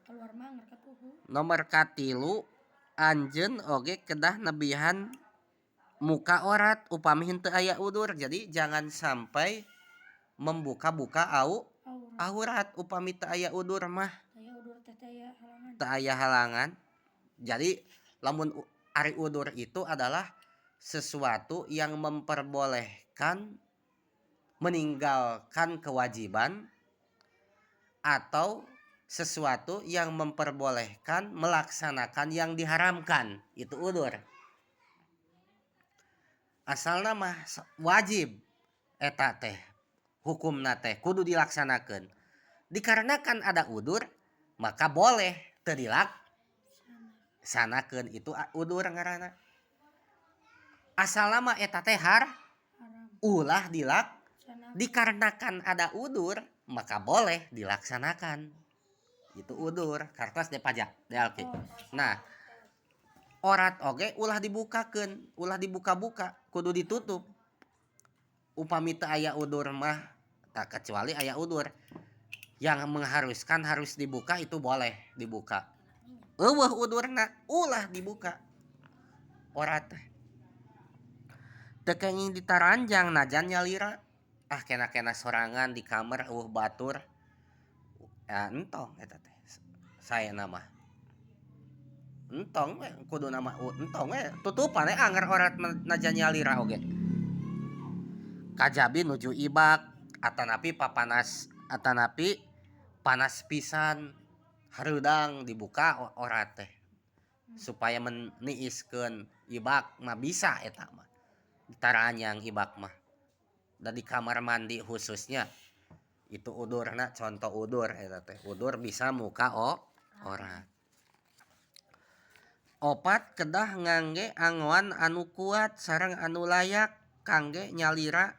keluar mah ngerkat Nomor katilu anjeun oge kedah nebihan muka orat upami henteu aya udur. Jadi jangan sampai membuka-buka aurat upami teu aya udur mah. aya udur teh aya halangan. Teu aya halangan. Jadi lamun ari udur itu adalah sesuatu yang memperbolehkan meninggalkan kewajiban atau sesuatu yang memperbolehkan melaksanakan yang diharamkan. Itu udur. Asalna mah wajib eta teh hukumna teh kudu dilaksanakan. Dikarenakan ada udur maka boleh teu dilaksanakeun. Itu udur ngaranna. Asalna mah eta teh ulah dikarenakan ada udur maka boleh dilaksanakan. Itu udur. Kartos de pajak de alki. Nah, orat oge ulah dibukakeun, ulah dibuka-buka, kudu ditutup. Upami teu aya udur mah tak kecuali aya udur yang mengharuskan harus dibuka itu boleh dibuka. Eueuh udurna ulah dibuka. Orat teu kenging ditaranjang najan nyalira. Ah kena-kena sorangan di kamar batur. Ya entong eta teh. Saena mah. Entong we kudu nama entong we tutupan anger orat najan nyalira oge. Kajabi nuju ibak atanapi papanas atanapi panas pisan hareudang dibuka orat teh supaya meniiskeun ibak mah bisa eta mah ditaranjang ibak mah da di kamar mandi khususnya itu udurna contoh udur eta teh udur bisa muka orat. Opat kedah ngangge angoan anu kuat sareng anu layak kangge nyalira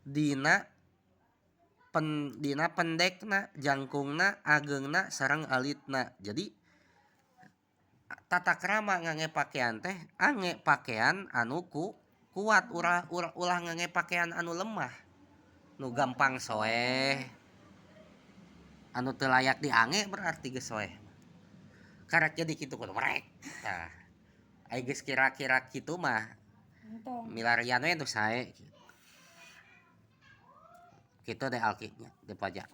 dina pendekna, jangkungna, ageungna sareng alitna. Jadi tata krama ngangge pakaian teh ange pakaian anu kuat ulah ngangge pakaian anu lemah. Nu gampang soeh. Anu teu layak diange berarti geus soeh. Karek jadi kitu kudu merek. Tah. Ai geus kira-kira kitu mah milarian we tuh sae. Kitu deh alkinya, teu pajak.